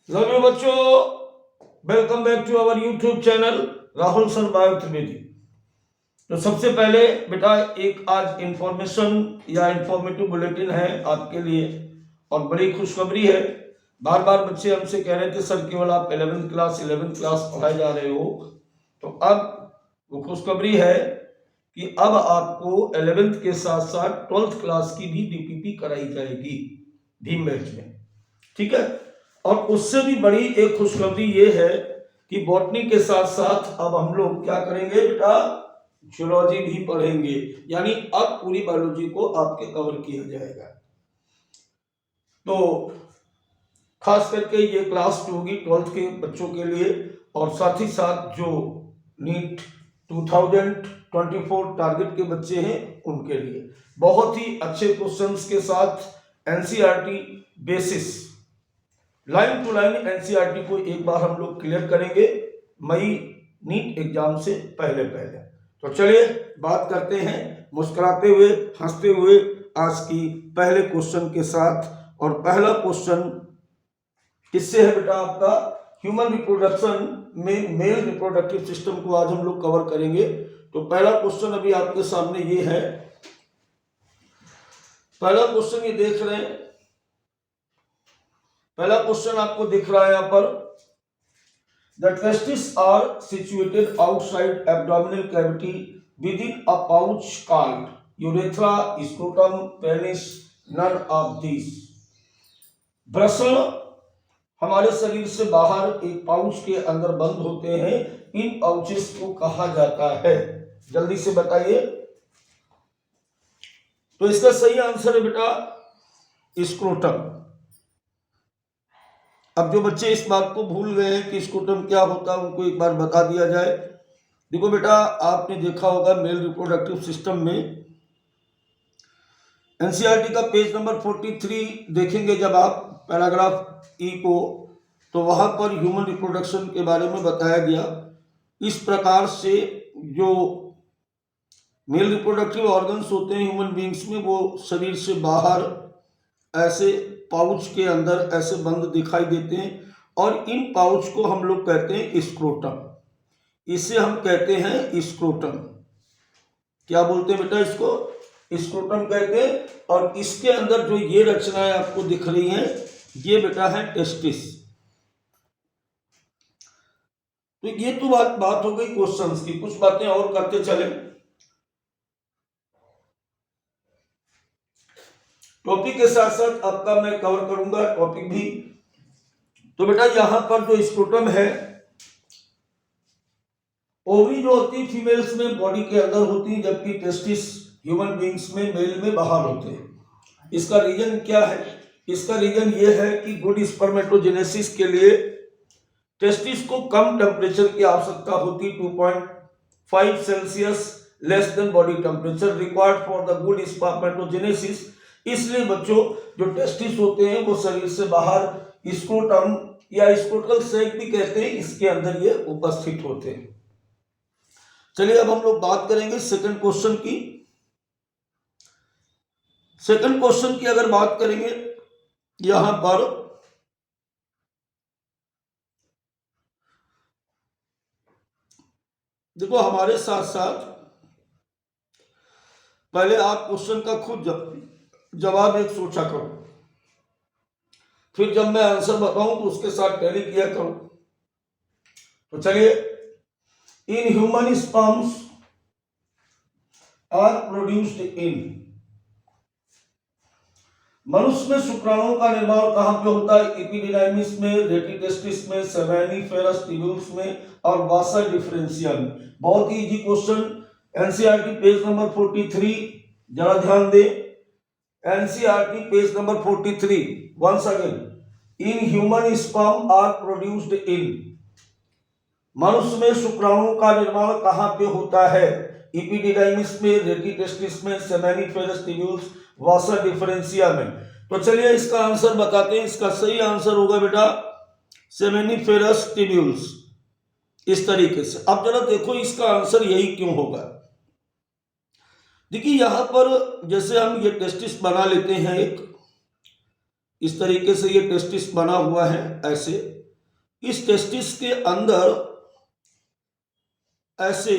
Love you बच्चों, welcome back to our YouTube channel Rahul sir bio Trivedi. तो सबसे पहले बेटा एक आज इंफॉर्मेशन या इंफॉर्मेटिव बुलेटिन है आपके लिए और बड़ी खुशखबरी है। बार बार बच्चे हमसे कह रहे थे सर केवल आप 11th क्लास पढ़ाए जा रहे हो, तो अब वो खुशखबरी है कि अब आपको 11th के साथ साथ 12th क्लास की भी डीपीपी कराई जाएगी भीम बैच में, ठीक है। और उससे भी बड़ी एक खुशखबरी ये है कि बॉटनी के साथ साथ अब हम लोग क्या करेंगे बेटा, जूलॉजी भी पढ़ेंगे, यानी अब पूरी बायोलॉजी को आपके कवर किया जाएगा। तो खास करके ये क्लास 2 होगी 12th के बच्चों के लिए, और साथ ही साथ जो नीट 2024 टारगेट के बच्चे हैं उनके लिए बहुत ही अच्छे क्वेश्चंस के साथ NCERT basis line to line NCERT को एक बार हम लोग क्लियर करेंगे मई नीट एग्जाम से पहले। तो चलिए बात करते हैं मुस्कुराते हुए हंसते हुए आज की पहले क्वेश्चन के साथ। और पहला क्वेश्चन किससे है बेटा, आपका ह्यूमन रिप्रोडक्शन में मेल रिप्रोडक्टिव सिस्टम को आज हम लोग कवर करेंगे। तो पहला क्वेश्चन अभी आपके सामने ये है, पहला क्वेश्चन ये देख रहे हैं, पहला क्वेश्चन आपको दिख रहा है यहाँ पर, the testis are situated outside abdominal cavity within a pouch called urethra, scrotum, penis, none of this. वृषण हमारे शरीर से बाहर एक पाउच के अंदर बंद होते हैं, इन पाउचेस को कहा जाता है, जल्दी से बताइए। तो इसका सही आंसर है बेटा स्क्रोटम। अब जो बच्चे इस बात को भूल गए हैं कि स्क्रोटम क्या होता है उनको एक बार बता दिया जाए। देखो बेटा, आपने देखा होगा मेल रिप्रोडक्टिव सिस्टम में एनसीईआरटी का पेज नंबर 43 देखेंगे जब आप पैराग्राफ ई को, तो वहां पर ह्यूमन रिप्रोडक्शन के बारे में बताया गया। इस प्रकार से जो मेल रिप्रोडक्टिव ऑर्गन्स होते हैं ह्यूमन बींग्स में, वो शरीर से बाहर ऐसे पाउच के अंदर ऐसे बंद दिखाई देते हैं, और इन पाउच को हम लोग कहते हैं स्क्रोटम। इसे हम कहते हैं स्क्रोटम। क्या बोलते हैं बेटा, इसको स्क्रोटम कहते हैं। और इसके अंदर जो ये रचनाएं आपको दिख रही हैं, ये बेटा है टेस्टिस। तो ये तो बात हो गई क्वेश्चंस की, कुछ बातें और करते चले। टॉपिक के साथ साथ आपका मैं कवर करूंगा टॉपिक भी। तो बेटा यहां पर जो स्क्रोटम है, ओवरी जो होती है फीमेल्स में बॉडी के अंदर होती है, जबकि टेस्टिस ह्यूमन बींग्स में मेल में बाहर होते हैं। इसका रीजन क्या है? इसका रीजन ये है कि गुड स्पर्मेटोजेनेसिस के लिए टेस्टिस को कम टेम्परेचर की आवश्यकता होती, 2.5 Celsius less than body temperature required for the good spermatogenesis. इसलिए बच्चों जो टेस्टिस होते हैं वो शरीर से बाहर स्क्रोटम या स्क्रोटल सैक भी कहते हैं, इसके अंदर ये उपस्थित होते हैं। चलिए अब हम लोग बात करेंगे सेकंड क्वेश्चन की। सेकंड क्वेश्चन की अगर बात करेंगे, यहां पर देखो हमारे साथ साथ पहले आप क्वेश्चन का खुद जवाब एक सोचा करो, फिर जब मैं आंसर बताऊं तो उसके साथ टैली किया करो। तो चलिए, in human sperms are produced in, मनुष्य में शुक्राणुओं का निर्माण कहां पे होता है? एपिडिडाइमिस में, रेटिटेस्टिस में, सेमेनिफेरस ट्यूब्यूल्स में और वासा डिफरेंशिया में। बहुत ही easy question, NCERT page number 43, जरा ध्यान दे। NCERT page number 43, once again, in human sperm are produced in, मनुष्य में शुक्राणुओं का निर्माण कहां पे होता है? एपिडिडाइमिस में, रेटिटेस्टिस में, सेमेनिफेरस ट्यूब्यूल्स, वासा डिफरेंशिया में। तो चलिए इसका आंसर बताते हैं। इसका सही आंसर होगा बेटा सेमेनिफेरस ट्यूब्यूल्स, इस तरीके से। अब जरा देखो इसका आंसर यही क्यों होगा। देखिए यहां पर जैसे हम ये टेस्टिस बना लेते हैं, एक इस तरीके से ये टेस्टिस बना हुआ है ऐसे, इस टेस्टिस के अंदर ऐसे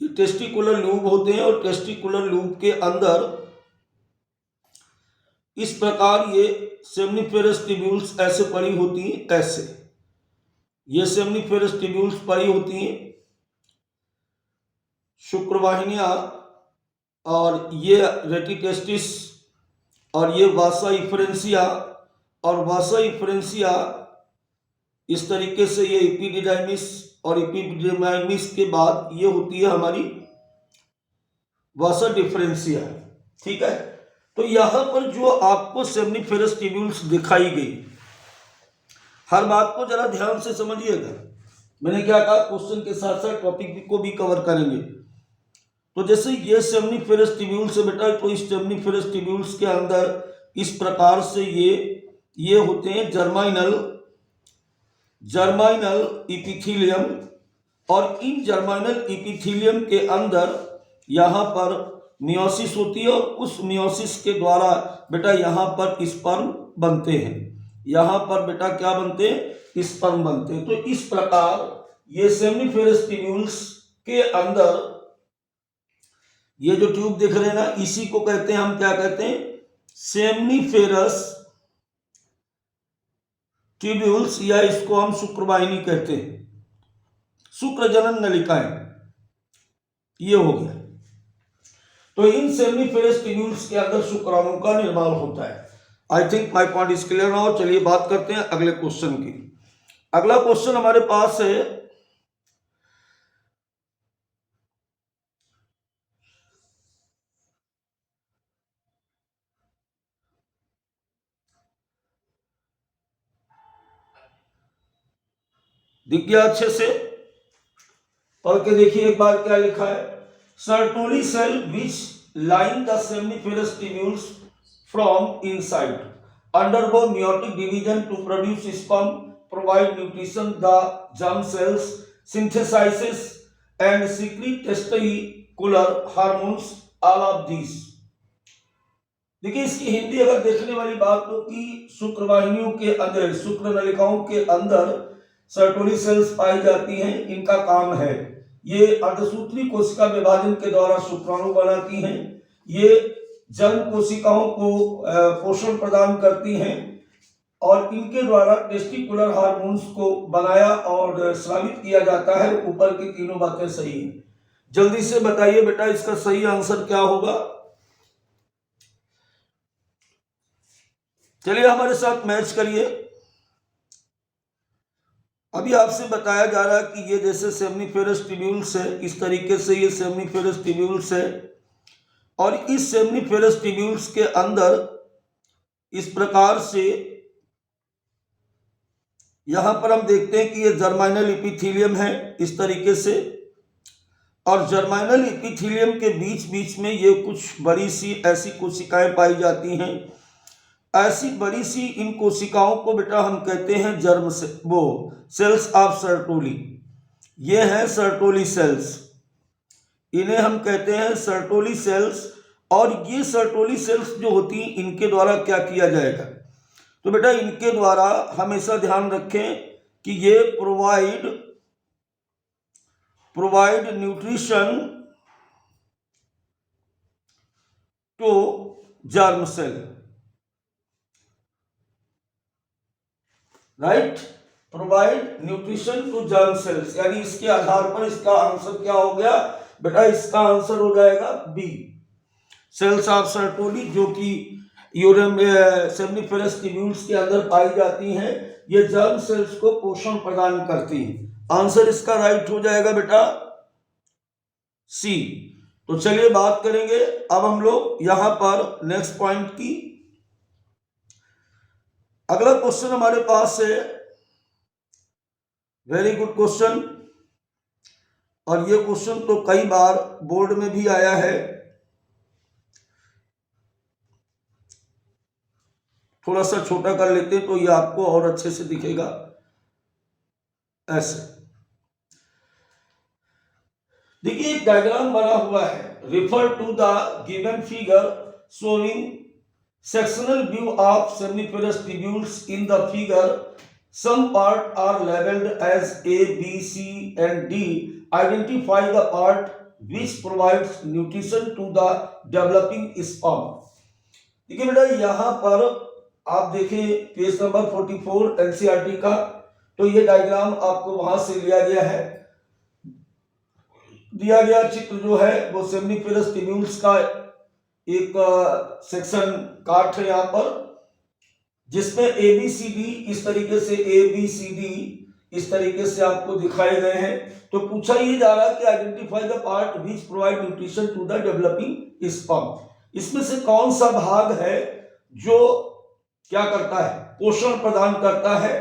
टेस्टिकुलर लूब होते हैं और टेस्टिकुलर लूब के अंदर इस प्रकार ये सेमनीफेरस ट्यूब्यूल्स ऐसे पड़ी होती हैं, ऐसे ये सेमनीफेरस ट्यूब्यूल्स पड़ी होती हैं, शुक्रवाहिनियां, और ये रेटिटेस्टिस और ये वासा इफरेंसिया, और वासा इफरेंसिया इस तरीके से ये एपिडिडाइमिस, और एपिडिडाइमिस के बाद ये होती है हमारी वासा डिफरेंसिया। ठीक है, तो यहां पर जो आपको सेमनीफेरस ट्यूब्यूल्स दिखाई गई, हर बात को जरा ध्यान से समझिएगा। मैंने क्या कहा, क्वेश्चन के साथ साथ टॉपिक को भी कवर करेंगे। तो जैसे ये सेमनीफेरस ट्यूब्यूल्स है बेटा, तो इस सेमनीफेरस ट्यूब्यूल्स के अंदर इस प्रकार से ये होते हैं जर्माइनल इपिथीलियम, और इन जर्माइनल इपिथीलियम के अंदर यहाँ पर मियोसिस होती है, और उस मियोसिस के द्वारा बेटा यहाँ पर स्पर्म बनते हैं। यहाँ पर बेटा क्या बनते हैं, स्पर्म बनते हैं। तो इस प्रकार ये सेमनीफेरस ट्यूब्यूल्स के अंदर ये जो ट्यूब दिख रहे हैं ना, इसी को कहते हैं, हम क्या कहते हैं, सेमनीफेरस ट्यूब्यूल्स, या इसको हम शुक्रवाहिनी कहते हैं, शुक्रजनन नलिकाएं, ये हो गया। तो इन सेमनीफेरस ट्यूब्यूल्स के अंदर शुक्राणु का निर्माण होता है। I think my point is clear now. चलिए बात करते हैं अगले क्वेश्चन की। अगला क्वेश्चन हमारे पास है, दिख गया अच्छे से, पढ़ के देखिए एक बार क्या लिखा है। Sertoli cell which line the seminiferous tubules from inside undergo meiotic division to produce sperm, provide nutrition the germ cells, synthesizes and secrete testicular hormones, all of these। देखिए इसकी हिंदी अगर देखने वाली बात हो कि शुक्रवाहिनियों के अंदर, शुक्र नलिकाओं के अंदर सर्टोली सेल्स पाई जाती हैं। इनका काम है, ये अर्धसूत्री कोशिका विभाजन के द्वारा शुक्राणु बनाती हैं। ये जन्म कोशिकाओं को पोषण प्रदान करती हैं, और इनके द्वारा टेस्टिकुलर हार्मोन्स को बनाया और स्रावित किया जाता है। ऊपर की तीनों बातें सही हैं। जल्दी से बताइए बेटा इसका सही आंसर क्या होगा। चलिए हमारे साथ मैच करिए। अभी आपसे बताया जा रहा है कि ये जैसे सेमनीफेरस ट्यूब्यूल्स है, इस तरीके से ये सेमनीफेरस ट्यूब्यूल्स है, और इस सेमनीफेरस ट्यूब्यूल्स के अंदर इस प्रकार से यहां पर हम देखते हैं कि ये जर्माइनल इपिथीलियम है इस तरीके से, और जर्माइनल इपिथीलियम के बीच बीच में ये कुछ बड़ी सी ऐसी कोशिकाएं पाई जाती हैं। ऐसी बड़ी सी इन कोशिकाओं को बेटा हम कहते हैं जर्म से वो सेल्स ऑफ सर्टोली। ये हैं सर्टोली सेल्स, इन्हें हम कहते हैं सर्टोली सेल्स। और ये सर्टोली सेल्स जो होती हैं, इनके द्वारा क्या किया जाएगा, तो बेटा इनके द्वारा हमेशा ध्यान रखें कि ये provide nutrition to germ cell, right, provide nutrition to germ cells. यानी इसके आधार पर इसका आंसर क्या हो गया बेटा, इसका आंसर हो जाएगा बी, सेल्स ऑफ सर्टोली, जो कि सेमनीफेरस ट्यूब्यूल्स के अंदर पाई जाती हैं। ये जर्म सेल्स को पोषण प्रदान करती हैं। आंसर इसका राइट हो जाएगा बेटा सी। तो चलिए बात करेंगे अब हम लोग यहां पर नेक्स्ट पॉइंट की। अगला क्वेश्चन हमारे पास है, वेरी गुड क्वेश्चन, और ये क्वेश्चन तो कई बार बोर्ड में भी आया है। थोड़ा सा छोटा कर लेते हैं तो ये आपको और अच्छे से दिखेगा। ऐसे देखिए एक डायग्राम बना हुआ है, refer to the given figure showing sectional view of seminiferous tubules in the figure some part are labeled as A, B, C and D. Identify the part which provides nutrition to the developing sperm. देखिए बेटा यहाँ पर आप देखें page number 44 NCERT का, तो ये diagram आपको वहां से लिया गया है। दिया गया चित्र जो है वो सेमनीफेरस ट्यूब्यूल्स का एक सेक्शन काट है यहाँ पर, जिसमें ABCD इस तरीके से ABCD इस तरीके से आपको दिखाए गए हैं। तो पूछा ये जा रहा है कि identify the part which provide nutrition to the developing sperm. इसमें से कौन सा भाग है जो क्या करता है, पोषण प्रदान करता है,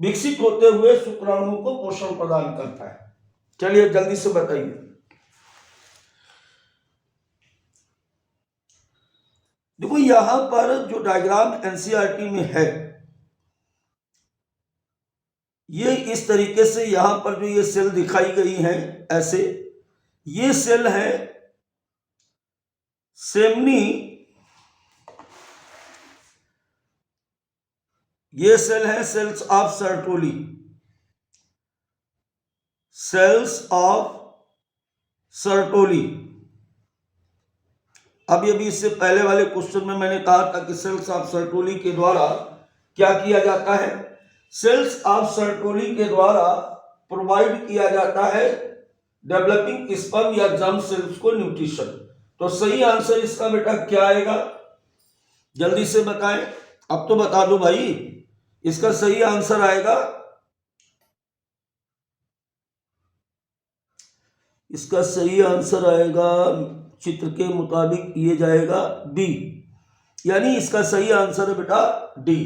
विकसित होते हुए शुक्राणुओं को पोषण प्रदान करता है। चलिए जल्दी से बताइए। देखो यहां पर जो डायग्राम एनसीईआरटी में है ये इस तरीके से, यहां पर जो ये सेल दिखाई गई है ऐसे, ये सेल है सेमनी, ये सेल है cells of Sertoli, cells of Sertoli. अब ये भी इससे पहले वाले क्वेश्चन में मैंने कहा था कि सेल्स ऑफ सर्टोली के द्वारा क्या किया जाता है, सेल्स ऑफ सर्टोली के द्वारा प्रोवाइड किया जाता है डेवलपिंग स्पर्म या जर्म सेल्स को न्यूट्रिशन। तो सही आंसर इसका बेटा क्या आएगा, जल्दी से बताएं। अब तो बता दो भाई, इसका सही आंसर आएगा, इसका सही आंसर आएगा चित्र के मुताबिक ये जाएगा बी, यानी इसका सही आंसर है बेटा डी।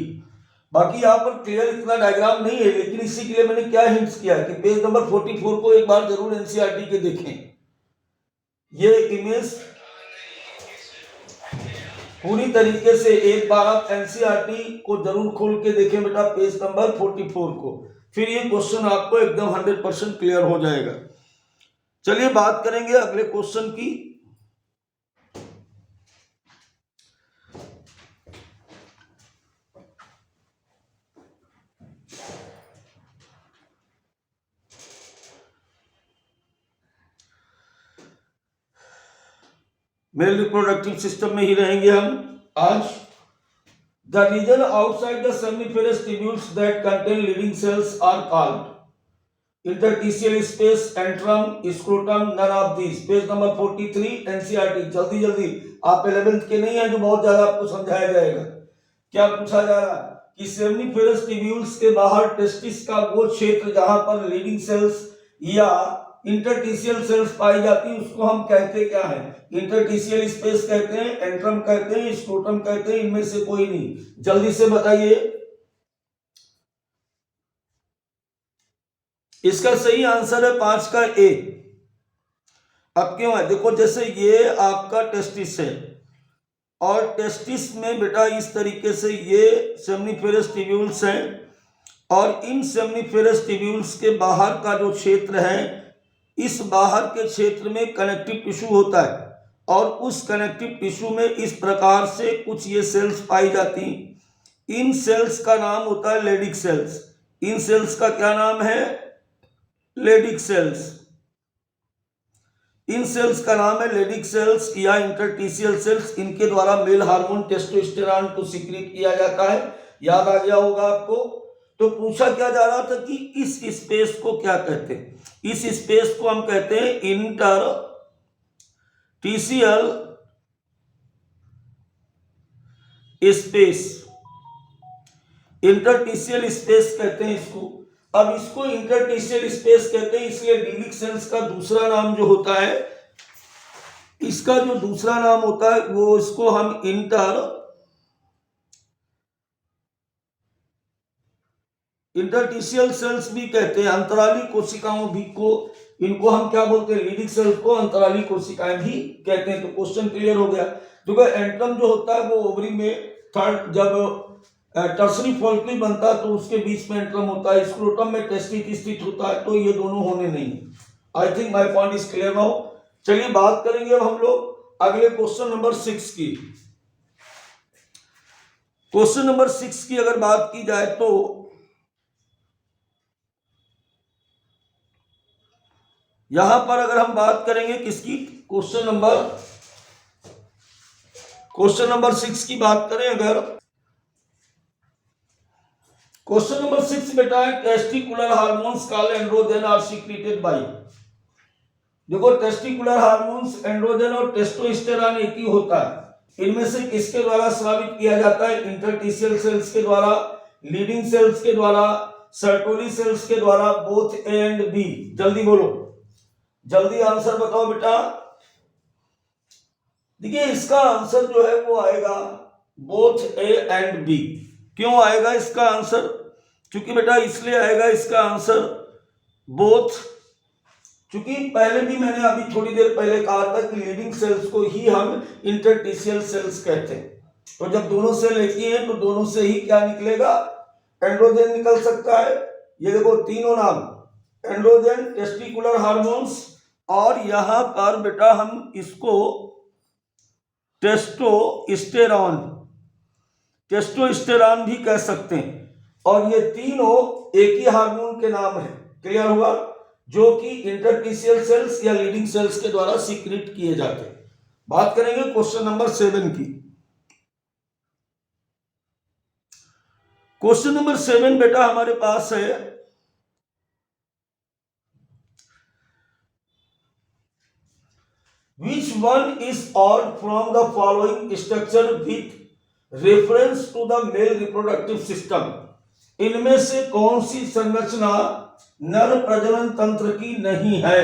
बाकी यहां पर क्लियर इतना डायग्राम नहीं है, लेकिन इसी के लिए मैंने क्या हिंट्स किया कि पेज नंबर 44 को एक बार जरूर एनसीईआरटी के देखें। ये इमेज पूरी तरीके से एक बार आप एनसीईआरटी को जरूर खोल के देखें बेटा, पेज नंबर 44 को, फिर ये क्वेश्चन आपको एकदम 100% क्लियर हो जाएगा। चलिए बात करेंगे अगले क्वेश्चन की। मेल रिप्रोडक्टिव सिस्टम में ही रहेंगे हम आज। The region outside the seminiferous tubules that contain Leydig cells are called interstitial space, antrum, scrotum, none of these. Page number 43 NCERT. जल्दी जल्दी, आप 11th के नहीं है जो बहुत ज्यादा आपको समझाया जाएगा। क्या पूछा जा रहा है कि सेमनीफेरस ट्यूब्यूल्स के बाहर टेस्टिस का वो क्षेत्र जहां पर लीडिंग सेल्स या इंटरस्टिशियल सेल्स पाई जाती है उसको हम कहते क्या है, इंटरस्टिशियल स्पेस कहते हैं, एंट्रम कहते हैं, स्क्रोटम कहते हैं, इनमें से कोई नहीं। जल्दी से बताइए, इसका सही आंसर है 5 का ए। अब क्यों है, देखो जैसे ये आपका टेस्टिस है और टेस्टिस में बेटा इस तरीके से ये सेमनीफेरस ट्यूब्यूल्स हैं और इन सेमनीफेरस ट्यूब्यूल्स के बाहर का जो क्षेत्र है, इस बाहर के क्षेत्र में कनेक्टिव टिश्यू होता है और उस कनेक्टिव टिश्यू में इस प्रकार से कुछ ये सेल्स पाई जाती। इन सेल्स का नाम होता है लेडिक सेल्स। इन सेल्स का क्या नाम है, लेडिक सेल्स। इन सेल्स का नाम है लेडिक सेल्स या इंटरस्टिशियल सेल्स। इनके द्वारा मेल हार्मोन टेस्टोस्टेरोन को सीक्रेट किया जाता है, याद आ गया होगा आपको। तो पूछा क्या जा रहा था कि इस स्पेस को क्या कहते हैं, इस स्पेस को हम कहते हैं इंटरस्टिशियल स्पेस, इंटरस्टिशियल स्पेस कहते हैं इसको। अब इसको इंटरस्टिशियल स्पेस कहते हैं, इसलिए लीडिक सेल्स का दूसरा नाम जो होता है, इसका जो दूसरा नाम होता है वो इसको हम इंटरस्टिशियल सेल्स भी कहते हैं। अंतराली कोशिकाओं भी को, इनको हम क्या बोलते हैं, लीडिक सेल्स को अंतराली कोशिकाएं भी कहते हैं। तो क्वेश्चन क्लियर हो गया। देखो एंट्रम जो होता है वो ओवरी में थर्ड, जब टर्सरी फॉलिकल बनता है तो उसके बीच में एंट्रम होता है, स्क्रोटम में टेस्टिस स्थित होता है, तो ये दोनों होने नहीं। आई think my point is clear now. चलिए बात करेंगे अब हम लोग अगले क्वेश्चन नंबर 6 की। क्वेश्चन नंबर 6 की अगर बात की जाए तो यहां पर अगर हम बात करेंगे किसकी, क्वेश्चन नंबर 6 की बात करें अगर, क्वेश्चन नंबर 6 बेटा है testicular hormones called androgen are secreted by. देखो टेस्टिकुलर हार्मोन्स एंड्रोजन और टेस्टोस्टेरोन एक ही होता है, इनमें से किसके द्वारा स्रावित किया जाता है, इंटरस्टिशियल सेल्स के द्वारा, लीडिंग सेल्स के द्वारा, सर्टोरी सेल्स के द्वारा, बोथ ए एंड बी। जल्दी बोलो, जल्दी आंसर बताओ बेटा। देखिए इसका आंसर जो है वो आएगा बोथ ए एंड बी। क्यों आएगा इसका आंसर, क्योंकि बेटा इसलिए आएगा इसका आंसर बोथ, क्योंकि पहले भी मैंने अभी थोड़ी देर पहले कहा था कि लीडिंग सेल्स को ही हम इंटरस्टिशियल सेल्स कहते हैं। तो जब दोनों सेल एक ही हैं तो दोनों से ही क्या निकलेगा, एंड्रोजन निकल सकता है। ये देखो तीनों नाम, एंड्रोजन, टेस्टिकुलर हार्मोन्स, और यहां पर बेटा हम इसको टेस्टोस्टेरॉन भी कह सकते हैं। और ये तीनों एक ही हार्मोन के नाम है। क्लियर हुआ, जो कि इंटरस्टिशियल सेल्स या लीडिंग सेल्स के द्वारा सीक्रेट किए जाते हैं। बात करेंगे क्वेश्चन नंबर 7 की। क्वेश्चन नंबर 7 बेटा हमारे पास है, which one is odd from the following structure with reference to the male reproductive system। इनमें से कौन सी संरचना नर प्रजनन तंत्र की नहीं है,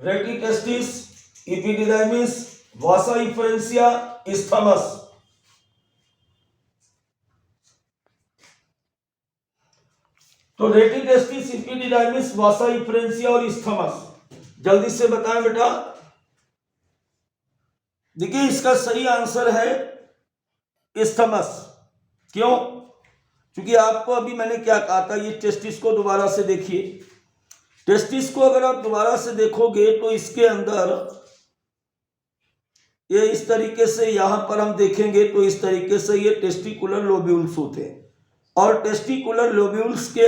रेटिटेस्टिस, एपिडिडाइमिस, वासा इफ्रेंसिया, इस्थमस। तो रेटिटेस्टिस, एपिडिडाइमिस, वासा इफ्रेंसिया और इस्थमस, जल्दी से बताएं बेटा। देखिए इसका सही आंसर है इस्थमस। क्यों, क्योंकि आपको अभी मैंने क्या कहा था, ये टेस्टिस को दोबारा से देखिए। टेस्टिस को अगर आप दोबारा से देखोगे तो इसके अंदर ये इस तरीके से, यहां पर हम देखेंगे तो इस तरीके से ये टेस्टिकुलर लोब्यूल्स होते हैं। और टेस्टिकुलर लोब्यूल्स के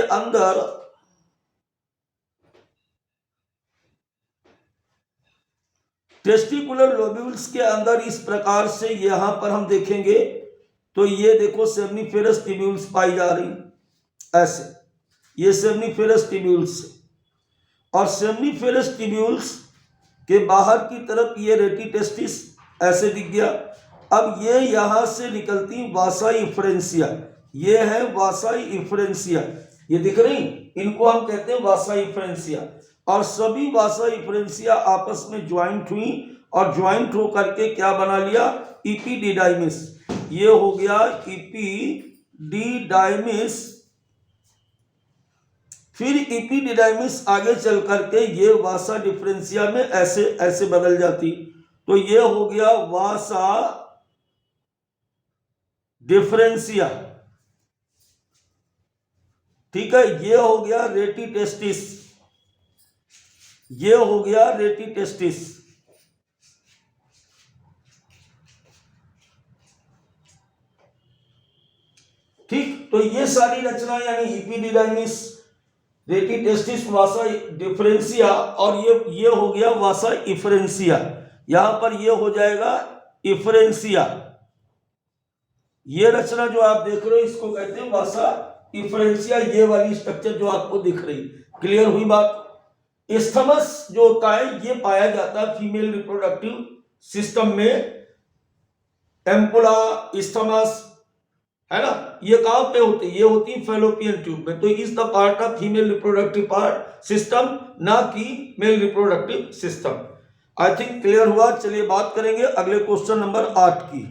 अंदर इस प्रकार से यहां पर हम देखेंगे तो ये देखो सेमनीफेरस ट्यूब्यूल्स पाई जा रही, ऐसे ये सेमनीफेरस ट्यूब्यूल्स, और सेमनीफेरस ट्यूब्यूल्स के बाहर की तरफ ये रेटिटेस्टिस ऐसे दिख गया। अब ये यहां से निकलती वासा इफ्रेंसिया, ये है वासा इफ्रेंसिया, ये दिख रही, इनको हम कहते हैं वासा इफ्रेंसिया। और सभी वासा इफ्रेंसिया आपस में ज्वाइंट हुई और ज्वाइंट हो करके क्या बना लिया, इपिडिडाइमिस। ये हो गया इपिडिडाइमिस। फिर इपिडिडाइमिस आगे चल करके ये वासा डिफरेंसिया में ऐसे ऐसे बदल जाती, तो ये हो गया वासा डिफरेंसिया। ठीक है, ये हो गया रेटिटेस्टिस, ये हो गया रेटिटेस्टिस। ठीक, तो ये सारी रचना यानी इपिडिडाइमिस, रेटिटेस्टिस, वासा डिफरेंसिया, और ये हो गया वासा इफरेंसिया। यहां पर ये हो जाएगा इफरेंसिया। ये रचना जो आप देख रहे हो इसको कहते हैं वासा इफरेंसिया, ये वाली स्ट्रक्चर जो आपको दिख रही। क्लियर हुई बात। इस्थमस जो होता है ये पाया जाता है फीमेल रिप्रोडक्टिव सिस्टम में, एम्पुला, इस्थमस, है ना, ये कहां पे होती है, ये होती है फैलोपियन ट्यूब में। तो is the part of female reproductive part system, ना कि mail reproductive system. I think clear हुआ। चलिए बात करेंगे अगले क्वेश्चन नंबर 8 की।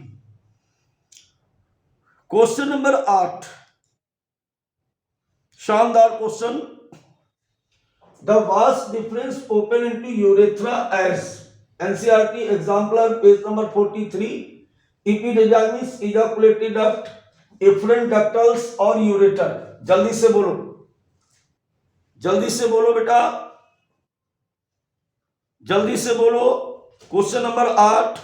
क्वेश्चन नंबर 8 शानदार question. The vas deferens open into urethra as, NCERT exemplar page number 43, epididymis, ejaculatory duct, efferent ductules और यूरेटर। जल्दी से बोलो, जल्दी से बोलो बेटा, जल्दी से बोलो। क्वेश्चन नंबर 8,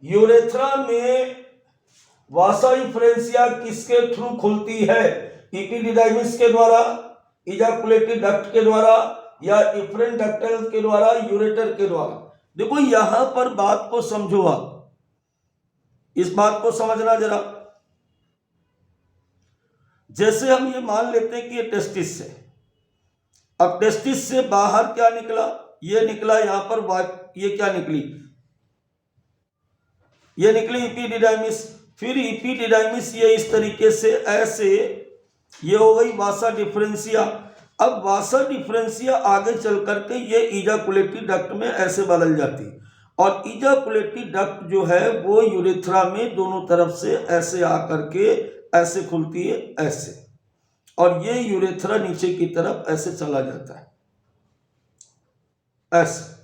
यूरेथ्रा में वासा इफ्रेंसिया किसके थ्रू खुलती है, इपिडिडाइमिस के द्वारा, इजाकुलेटरी डक्ट के द्वारा, या इफरेंट डक्टल के द्वारा, यूरेटर के द्वारा। देखो यहां पर बात को समझो आप, इस बात को समझना जरा। जैसे हम ये मान लेते हैं कि ये टेस्टिस से, अब टेस्टिस से बाहर क्या निकला, ये निकला यहां पर, ये क्या निकली, ये निकली इपिडिडाइमिस। फिर इपिडिडाइमिस ये इस तरीके से ऐसे, ये हो गई वासा डिफरेंशिया। अब वासा डिफरेंशिया आगे चल करके ये इजाकुलेटरी डक्ट में ऐसे बदल जाती है, और इजाकुलेटरी डक्ट जो है वो यूरेथ्रा में दोनों तरफ से ऐसे आकर के ऐसे खुलती है ऐसे, और ये यूरेथ्रा नीचे की तरफ ऐसे चला जाता है ऐसे।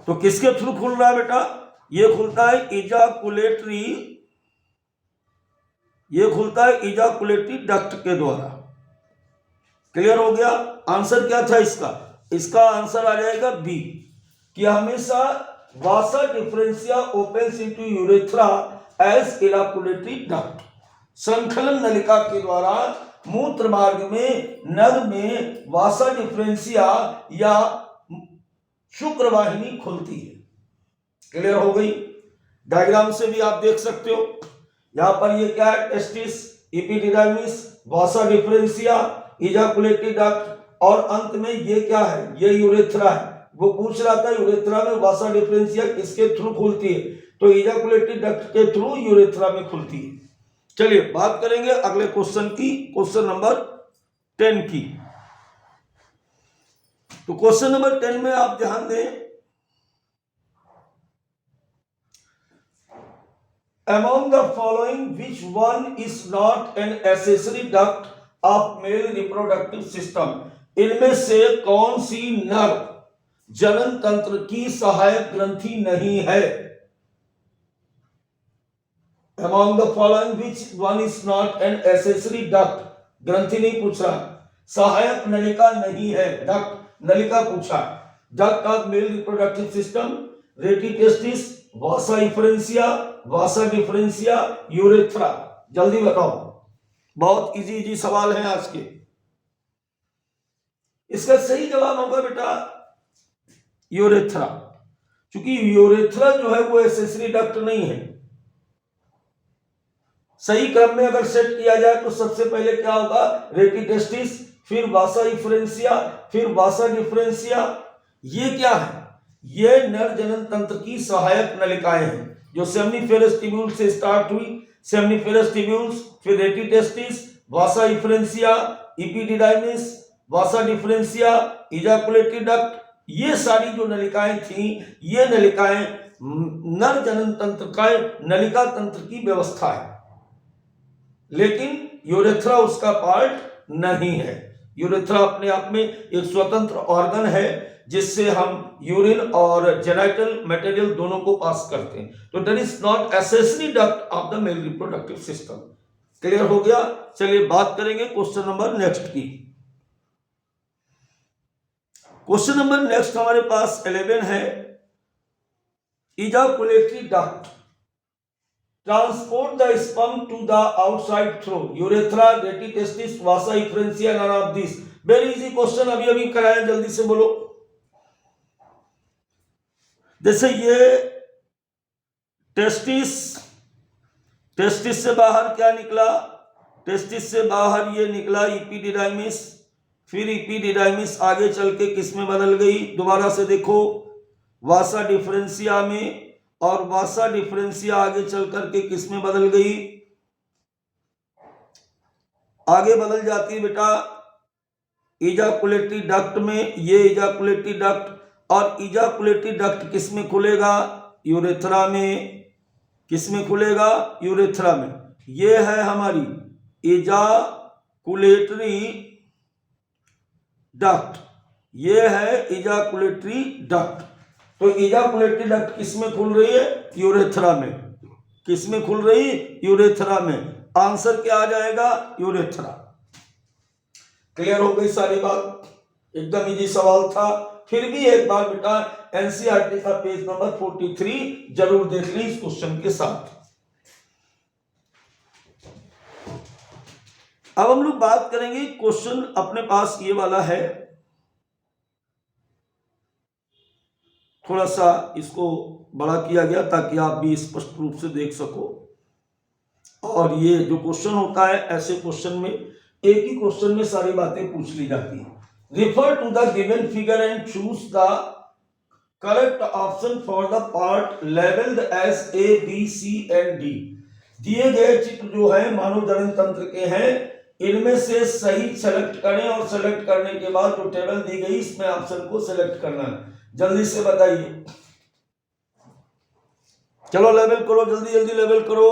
तो किसके थ्रू खुल रहा है बेटा, ये खुलता है इजाकुलेटरी, ये खुलता है इजाकुलेटरी डक्ट के द्वारा। क्लियर हो गया। आंसर क्या था इसका, इसका आंसर आ जाएगा बी, कि हमेशा vasa deferentia opens into urethra as ejaculatory duct. संकलन नलिका के द्वारा मूत्र मार्ग में, नर में वासा डिफरेंशिया या शुक्रवाहिनी खुलती है। क्लियर हो गई। डायग्राम से भी आप देख सकते हो, यहां पर ये क्या है, टेस्टिस, इपिडिडाइमिस, वासा डिफरेंशिया, इजाकुलेटरी डक्ट, और अंत में ये क्या है, ये यूरेथ्रा है। वो पूछ रहा था यूरेथ्रा में वासा डिफरेंशिया किसके थ्रू खुलती है, तो इजाकुलेटरी डक्ट के थ्रू यूरेथ्रा में खुलती है। चलिए बात करेंगे अगले क्वेश्चन की, क्वेश्चन नंबर 10 की। तो क्वेश्चन नंबर 10 में आप ध्यान दें, among the following which one is not an accessory duct of male reproductive system? इनमें से कौन सी नर जनन तंत्र की सहायक ग्रंथि नहीं है? Among the following which one is not an accessory duct, ग्रंथि नहीं पूछ रहा, सहायक नलिका नहीं है, डक्ट नलिका पूछा। Duct of male reproductive system, रेटी टेस्टिस, वासा इफरेंशिया, वासा डिफरेंशिया, यूरेथ्रा। जल्दी बताओ, बहुत इजी इजी सवाल है आज के। इसका सही जवाब होगा बेटा यूरेथ्रा, क्योंकि यूरेथ्रा जो है वो एसेसरी डक्ट नहीं है। सही क्रम में अगर सेट किया जाए तो सबसे पहले क्या होगा, रेटी टेस्टिस, फिर वासा इफरेंशिया, फिर वासा डिफरेंशिया। ये क्या है, ये नर जनन तंत्र की सहायक नलिकाएं हैं जो सेमनीफेरस ट्यूब्यूल से स्टार्ट हुई, सेमनीफेरस ट्यूब्यूल्स, फिर रेटी टेस्टिस, वासा इफरेंशिया, इपिडिडाइमिस, वासा डिफरेंशिया, इजाकुलेटरी डक्ट। ये सारी जो नलिकाएं थी, ये नलिकाएं नर जनन तंत्र का नलिका तंत्र की व्यवस्था है, लेकिन यूरेथ्रा उसका पार्ट नहीं है। यूरेथ्रा अपने आप में एक स्वतंत्र ऑर्गन है जिससे हम यूरिन और जेनाइटल मटेरियल दोनों को पास करते हैं। तो that is not accessory duct of the male reproductive system. Clear हो गया। चलिए बात करेंगे क्वेश्चन नंबर नेक्स्ट की। क्वेश्चन नंबर नेक्स्ट हमारे पास 11 है, ejaculatory duct transport the sperm to the outside through urethra, rete testis, vasa efferentia, none of these। Very easy question, अभी अभी कराया, जल्दी से बोलो। जैसे ये टेस्टिस, टेस्टिस से बाहर क्या निकला, टेस्टिस से बाहर ये निकला इपिडिडाइमिस, फिर इपिडिडाइमिस आगे चल के किस में बदल गई, दोबारा से देखो, वासा डिफरेंशिया में, और वासा डिफरेंशिया आगे चल करके किस में बदल गई, आगे बदल जाती है बेटा इजाकुलेटरी डक्ट में। ये इजाकुलेटरी डक्ट, और इजाकुलेटरी डक्ट किस में खुलेगा, यूरेथ्रा में। किस में खुलेगा, यूरेथ्रा में। ये है हमारी इजाकुलेटरी डक्ट, ये है इजाकुलेटरी डक्ट। तो इजाकुलेटरी डक्ट किस में खुल रही है, यूरेथ्रा में। किस में खुल रही, यूरेथ्रा में। आंसर क्या आ जाएगा, यूरेथ्रा। क्लियर हो गई सारी बात, एकदम इजी सवाल था। फिर भी एक बार बेटा एनसीईआरटी का पेज नंबर 43 जरूर देख लें इस क्वेश्चन के साथ। अब हम लोग बात करेंगे, क्वेश्चन अपने पास ये वाला है, थोड़ा सा इसको बड़ा किया गया ताकि आप भी स्पष्ट रूप से देख सको। और ये जो क्वेश्चन होता है, ऐसे क्वेश्चन में एक ही क्वेश्चन में सारी बातें पूछ ली जाती है। Refer to the given figure and choose the correct option for the part labelled as A B C and D. दिए गए चित्र जो है मानव जनन तंत्र के हैं, इनमें से सही सेलेक्ट करें और सेलेक्ट करने के बाद जो टेबल दी गई इसमें ऑप्शन को सेलेक्ट करना है। जल्दी से बताइए, चलो लेवल करो, जल्दी जल्दी लेवल करो।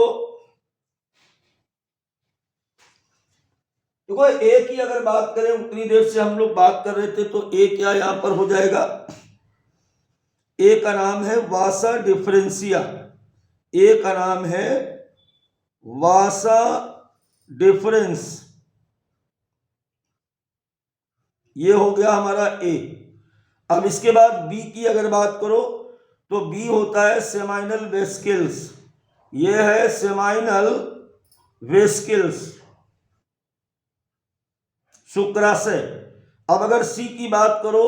देखो ए की अगर बात करें, उतनी देर से हम लोग बात कर रहे थे, तो ए क्या यहां पर हो जाएगा, ए का नाम है वासा डिफरेंशिया। ए का नाम है वासा डिफरेंस, ये हो गया हमारा ए। अब इसके बाद बी की अगर बात करो तो बी होता है सेमाइनल वेस्किल्स, ये है सेमाइनल वेस्किल्स, शुक्राशय। अब अगर सी की बात करो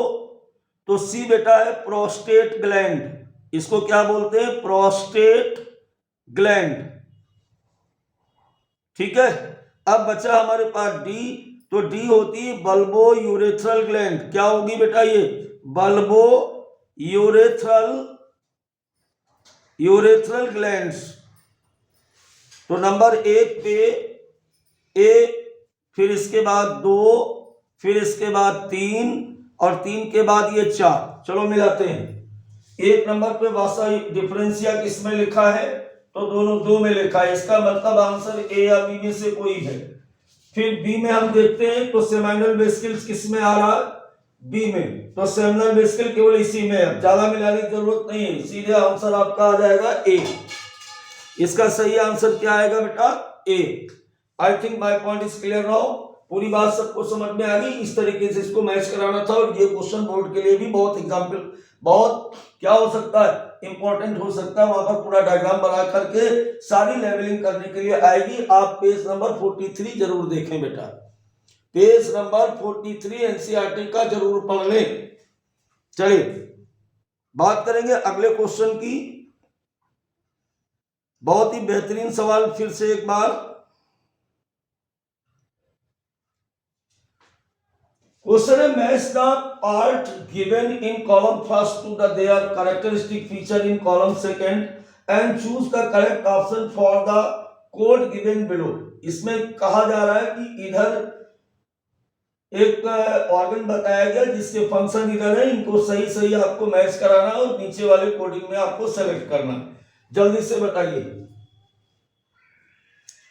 तो सी बेटा है प्रोस्टेट ग्लैंड, इसको क्या बोलते हैं, प्रोस्टेट ग्लैंड, ठीक है। अब बचा हमारे पास डी, तो डी होती है बल्बो यूरेथ्रल ग्लैंड, क्या होगी बेटा ये, बल्बो यूरेथ्रल ग्लैंड्स। तो नंबर 1 पे ए, फिर इसके बाद 2, फिर इसके बाद 3 और 3 के बाद ये 4। चलो मिलाते हैं। 1 नंबर पे वासा डिफरेंशिया किसमें लिखा है, तो दोनों 2 में लिखा है, इसका मतलब आंसर ए या बी में से कोई है। फिर बी में हम देखते हैं तो सेमाइनल वेस्किल्स किसमें आ रहा है, बी में, तो सेमाइनल वेस्किल केवल इसी में है, ज्यादा मिलाने की जरूरत नहीं है, सीधे आंसर आपका आ जाएगा ए। इसका सही आंसर क्या आएगा बेटा, A. I think my point is clear now, पूरी बात सबको समझ में आ गई। इस तरीके से इसको मैच कराना था, और ये क्वेश्चन बोर्ड के लिए भी बहुत एग्जाम्पल, बहुत क्या हो सकता है, इंपॉर्टेंट हो सकता है। वहां पर पूरा डायग्राम बना करके सारी लेवलिंग करने के लिए आएगी। आप पेज नंबर 43 जरूर देखें बेटा, पेज नंबर 43 एनसीईआरटी का जरूर पढ़ लें। चलिए बात करेंगे अगले क्वेश्चन की। बहुत ही बेहतरीन सवाल, फिर से एक बार क्वेश्चन है, match the part given in column first to the their characteristic feature in column second and choose the correct option for the code given below. इसमें कहा जा रहा है कि इधर एक ऑर्गन बताया गया जिसके फंक्शन इधर है, इनको सही सही आपको मैच कराना और नीचे वाले कोडिंग में आपको सेलेक्ट करना। जल्दी से बताइए,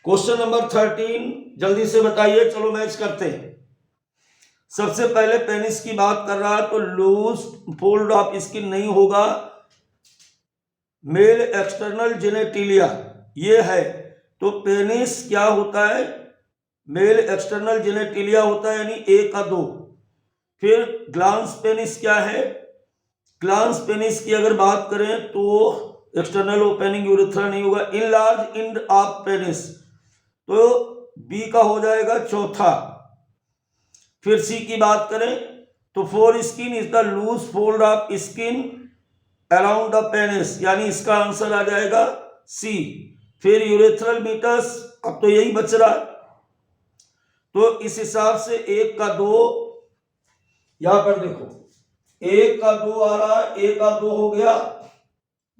क्वेश्चन नंबर 13 जल्दी से बताइए, चलो मैच करते हैं। सबसे पहले पेनिस की बात कर रहा है, तो लूज फोल्ड ऑफ स्किन नहीं होगा, मेल एक्सटर्नल जेनेटिलिया ये है, तो पेनिस क्या होता है, मेल एक्सटर्नल जेनेटिलिया होता है, यानी ए का 2। फिर ग्लांस पेनिस क्या है, ग्लांस पेनिस की अगर बात करें तो एक्सटर्नल ओपनिंग यूरेथ्रा नहीं होगा। In large end of penis, तो बी का हो जाएगा चौथा। फिर सी की बात करें तो foreskin is the loose fold of skin around the penis, यानी इसका आंसर आ जाएगा सी। फिर यूरेथ्रल मीटस, अब तो यही बच रहा, तो इस हिसाब से 1 का 2, यहां पर देखो 1 का 2 आ रहा है, A का 2 हो गया,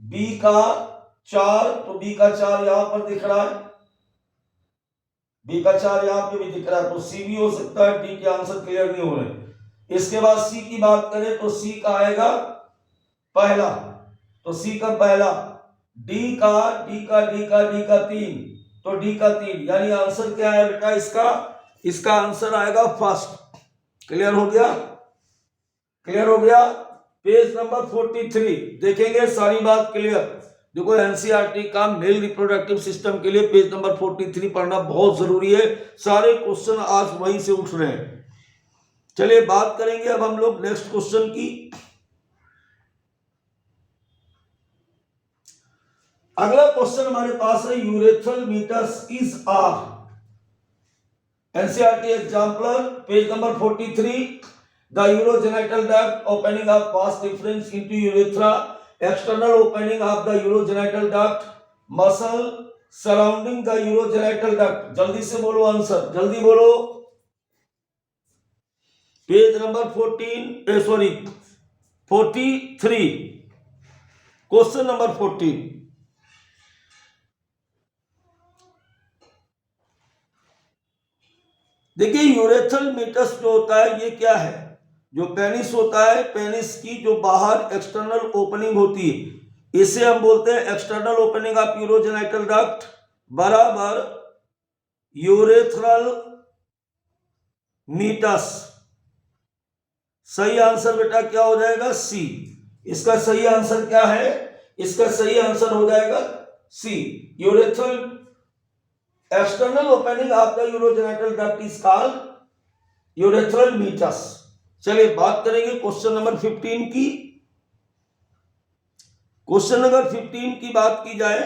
B का 4, तो B का 4 यहां पर दिख रहा है, B का 4 यहां पे भी दिख रहा है, तो C भी हो सकता है, D के आंसर क्लियर नहीं हो रहे। इसके बाद C की बात करें तो C का आएगा पहला, तो C का पहला, D का 3, तो D का 3, यानी आंसर क्या है बेटा इसका आंसर आएगा फर्स्ट। क्लियर हो गया, क्लियर हो गया। पेज नंबर 43 देखेंगे, सारी बात क्लियर। देखो एनसीईआरटी का मेल रिप्रोडक्टिव सिस्टम के लिए पेज नंबर 43 पढ़ना बहुत जरूरी है, सारे क्वेश्चन आज वहीं से उठ रहे हैं। चलिए बात करेंगे अब हम लोग नेक्स्ट क्वेश्चन की। अगला क्वेश्चन हमारे पास है urethral meatus is our NCERT exemplar page number 43 the urogenital duct opening of vas deferens into urethra external opening of the urogenital duct muscle surrounding the urogenital duct. जल्दी से बोलो answer, जल्दी बोलो। Page number 43 question number 14। देखिए urethral meatus जो होता है ये क्या है, जो पेनिस होता है, पेनिस की जो बाहर एक्सटर्नल ओपनिंग होती है इसे हम बोलते हैं external opening of urogenital duct बराबर यूरेथ्रल मीटस। सही आंसर बेटा क्या हो जाएगा? सी। इसका सही आंसर क्या है? इसका सही आंसर हो जाएगा C. Urethral external opening of the urogenital duct is called urethral meatus. चलिए बात करेंगे क्वेश्चन नंबर 15 की। क्वेश्चन नंबर 15 की बात की जाए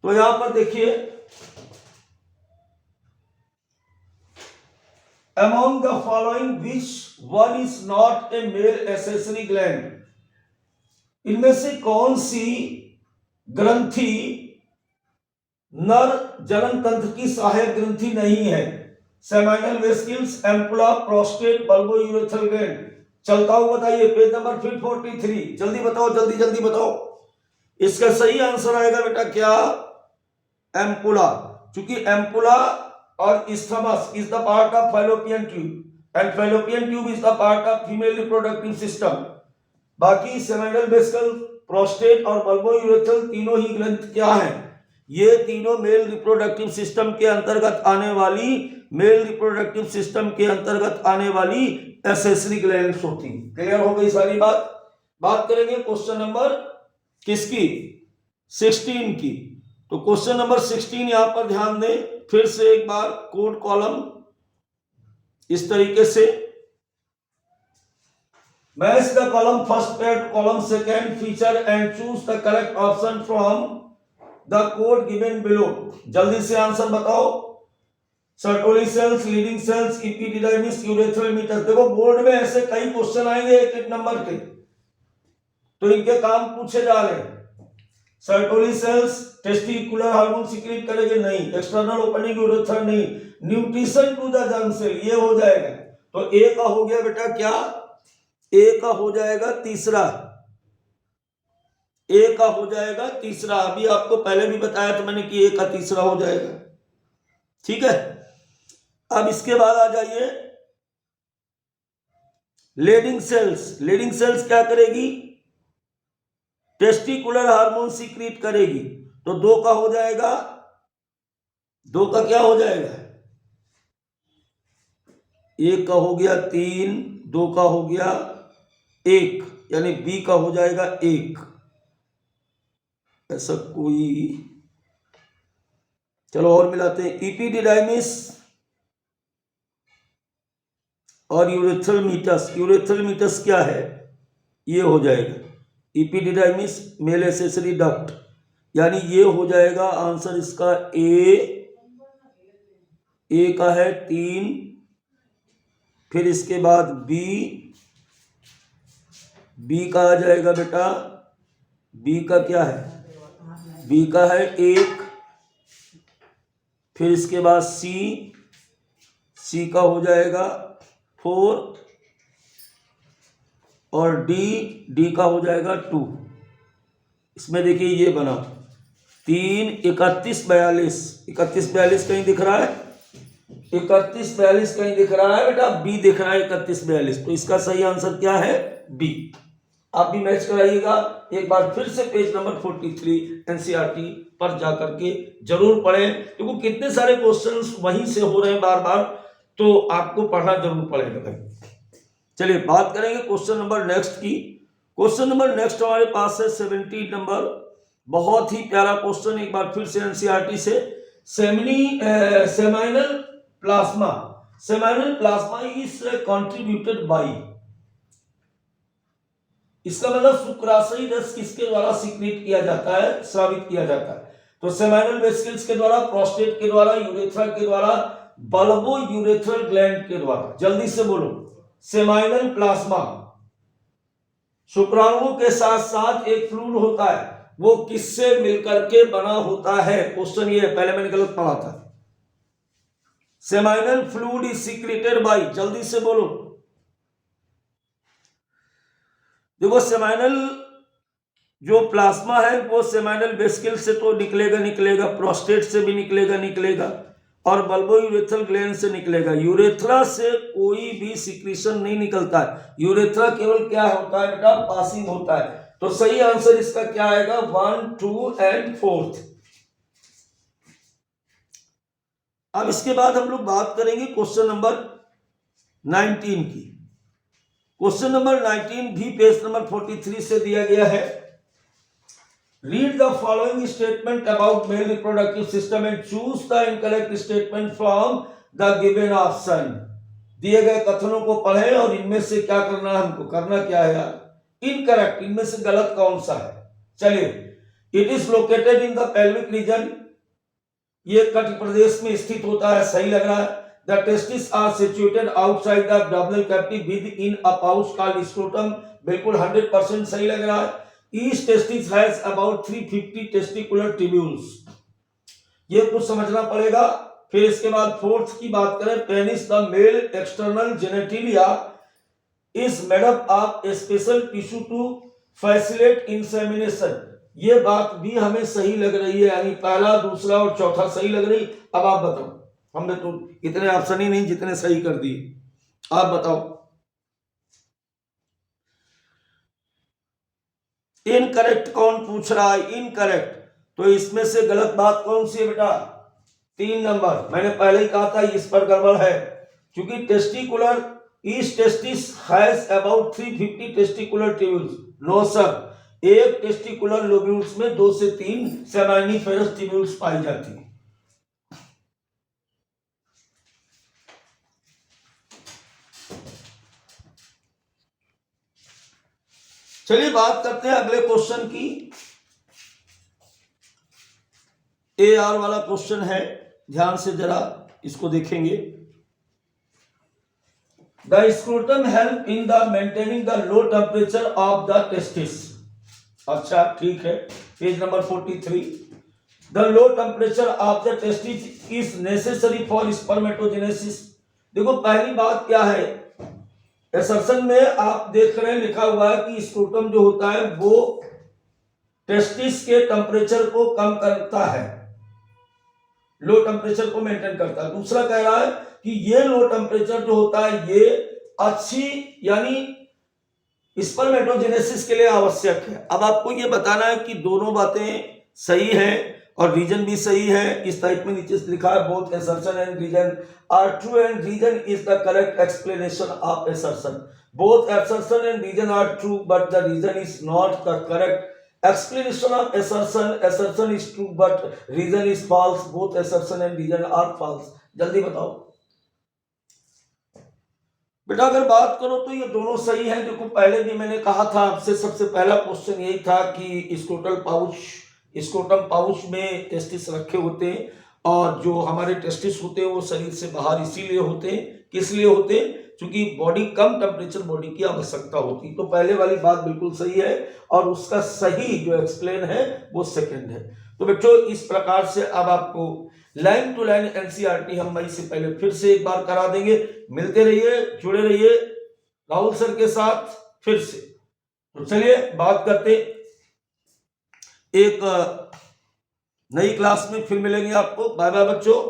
तो यहां पर देखिए, among the following which one is not a male accessory gland, इनमें से कौन सी ग्रंथि नर जनन तंत्र की सहायक ग्रंथि नहीं है? Seminal vesicles, ampulla, prostate, bulbo urethral gland. चलता हुआ बताइए, पेज नंबर 43। जल्दी बताओ, जल्दी जल्दी बताओ। इसका सही आंसर आएगा बेटा क्या? एम्पुला। क्योंकि एम्पुला और isthmus is the part of fallopian tube and fallopian tube is the part of female reproductive system. बाकी सेमाइनल वेसिकल, प्रोस्टेट और बल्बो यूरेथ्रल तीनों ही ग्रंथ क्या है? ये तीनों मेल रिप्रोडक्टिव सिस्टम के अंतर्गत आने वाली, मेल रिप्रोडक्टिव सिस्टम के अंतर्गत आने वाली एसेसरी ग्लैंड्स होती। क्लियर हो गई सारी बात? बात करेंगे क्वेश्चन नंबर किसकी? 16 की। तो क्वेश्चन नंबर 16 यहां पर ध्यान दें, फिर से एक बार कोड कॉलम इस तरीके से, मैच द कॉलम फर्स्ट पेड column second feature and choose the correct option from the code given below. जल्दी से आंसर बताओ। Sertoli cells, Leydig cells, epididymis, urethral meatus. देखो बोर्ड में ऐसे कई क्वेश्चन आएंगे एक एक नंबर के, तो इनके काम पूछे जा रहे हैं। Sertoli cells testicular hormone secrete करेंगे? नहीं। External opening urethra? नहीं। Nutrition to the germ cell, ये हो जाएगा। तो ए का हो गया बेटा क्या? ए का हो जाएगा तीसरा। ए का हो जाएगा तीसरा। अभी आपको पहले भी बताया था मैंने कि ए का तीसरा हो जाएगा। ठीक है, अब इसके बाद आ जाइए लीडिंग सेल्स। लीडिंग सेल्स क्या करेगी? टेस्टिकुलर हार्मोन सीक्रेट करेगी। तो 2 का हो जाएगा, 2 का क्या हो जाएगा? 1 का हो गया 3, 2 का हो गया 1, यानी बी का हो जाएगा 1। ऐसा कोई, चलो और मिलाते हैं। एपिडिडाइमिस और यूरेथ्रल मीटस। यूरेथ्रल मीटस क्या है? ये हो जाएगा एपिडिडाइमिस मेल एसेसरी डक्ट, यानी ये हो जाएगा आंसर इसका ए का है 3, फिर इसके बाद बी का आ जाएगा बेटा, बी का क्या है? बी का है 1, फिर इसके बाद सी का हो जाएगा 4 और डी का हो जाएगा 2। इसमें देखिए ये बना 3, 31, 42। 31, 42 कहीं दिख रहा है? 31, 42 कहीं दिख रहा है बेटा? बी दिख रहा है 31, 42। तो इसका सही आंसर क्या है? बी। आप भी मैच कराइएगा। एक बार फिर से पेज नंबर 43 एनसीईआरटी पर जाकर के जरूर पढ़ें, क्योंकि कितने सारे क्वेश्चंस वहीं से हो रहे हैं बार बार, तो आपको पढ़ना जरूर पड़ेगा भाई। चलिए बात करेंगे क्वेश्चन नंबर नेक्स्ट की। क्वेश्चन नंबर नेक्स्ट हमारे पास है 17 नंबर। बहुत ही प्यारा क्वेश्चन, एक बार फिर से एनसीईआरटी से। Seminal plasma, seminal plasma is contributed bye, इसका मतलब शुक्राशयी रस किसके द्वारा सीक्रेट किया जाता है, स्रावित किया जाता है? तो सेमाइनल वेसिकल्स के द्वारा, प्रोस्टेट के द्वारा, यूरेथ्रा के द्वारा, बल्बो यूरेथ्रल ग्लैंड के द्वारा। जल्दी से बोलो। सेमाइनल प्लाज्मा शुक्राणुओं के साथ साथ एक फ्लूइड होता है, वो किससे मिलकर के बना होता है? क्वेश्चन ये है, पहले मैंने गलत पढ़ा था। Seminal fluid is secreted by, जल्दी से बोलो। देखो सेमाइनल जो प्लाज्मा है वो सेमाइनल वेसिकल से तो निकलेगा, प्रोस्टेट से भी निकलेगा और बल्बो यूरेथ्रल ग्लैंड से निकलेगा। यूरेथ्रा से कोई भी सिक्रीशन नहीं निकलता है। यूरेथ्रा केवल क्या होता है बेटा? पासिंग होता है। तो सही आंसर इसका क्या आएगा? 1, 2 एंड 4। अब इसके बाद हम लोग बात करेंगे क्वेश्चन नंबर 19 की। क्वेश्चन नंबर 19 भी पेज नंबर 43 से दिया गया है। Read the following statement about male reproductive system and choose the incorrect statement from the given option। दिए गए कथनों को पढ़ें और इनमें से क्या करना है हमको? करना क्या है यार? इनकरेक्ट, इनमें से गलत कौन सा है? चलिए, it is located in the pelvic region, ये कटि प्रदेश में स्थित होता है, सही लग रहा है। The testis are situated outside the abdominal cavity within a pouch called scrotum, बिल्कुल 100% सही लग रहा है। Each testis has about 350 testicular tubules, ये कुछ समझना पड़ेगा। फिर इसके बाद फोर्थ की बात करें, penis the male external genitalia is made up of a special tissue to facilitate insemination, ये बात भी हमें सही लग रही है, यानी पहला, दूसरा और चौथा सही लग रही। अब आप बताओ, हमने तो इतने ऑप्शन ही नहीं जितने सही कर दिए, आप बताओ। इनकरेक्ट कौन पूछ रहा है? इनकरेक्ट, तो इसमें से गलत बात कौन सी है बेटा? 3 नंबर, मैंने पहले ही कहा था इस पर गड़बड़ है, क्योंकि testicular each testis has about 350 testicular tubules. No sir, एक टेस्टिकुलर लोब्यूल्स में 2 से 3 सेमाइनिफेरस ट्यूब्यूल्स पाई जाती है। चलिए बात करते हैं अगले क्वेश्चन की। AR वाला क्वेश्चन है, ध्यान से जरा इसको देखेंगे। The scrotum help in the maintaining the low temperature of the testis. अच्छा ठीक है, page number 43। The low temperature of the testis is necessary for spermatogenesis. देखो पहली बात क्या है, एसर्शन में आप देख रहे हैं लिखा हुआ है कि स्क्रोटम जो होता है वो टेस्टिस के टेम्परेचर को कम करता है, लो टेम्परेचर को मेंटेन करता है। दूसरा कह रहा है कि ये लो टेम्परेचर जो होता है ये अच्छी यानी स्पर्मेटोजेनेसिस के लिए आवश्यक है। अब आपको ये बताना है कि दोनों बातें सही है और रीजन भी सही है। इस टाइप में नीचे लिखा है both assertion and reason are true and reason is the correct explanation of assertion। both assertion and reason are true but the reason is not the correct explanation of assertion। assertion is true but reason is false। both assertion and reason are false। जल्दी बताओ बेटा। अगर बात करो तो ये दोनों सही है। देखो पहले भी मैंने कहा था आपसे, सबसे पहला क्वेश्चन यही था कि स्क्रोटम पाउच में टेस्टिस रखे होते हैं और जो हमारे टेस्टिस होते हैं वो शरीर से बाहर इसीलिए होते हैं, किस लिए होते हैं? क्योंकि बॉडी कम टेम्परेचर बॉडी की आवश्यकता होती। तो पहले वाली बात बिल्कुल सही है और उसका सही जो एक्सप्लेन है वो सेकंड है। तो बच्चों इस प्रकार से अब आपको लाइन टू लाइन एनसीईआरटी हम मई से पहले फिर से एक बार करा देंगे। मिलते रहिए, जुड़े रहिए राहुल सर के साथ फिर से। तो चलिए बात करते, एक नई क्लास में फिर मिलेंगे आपको। बाय बाय बच्चों।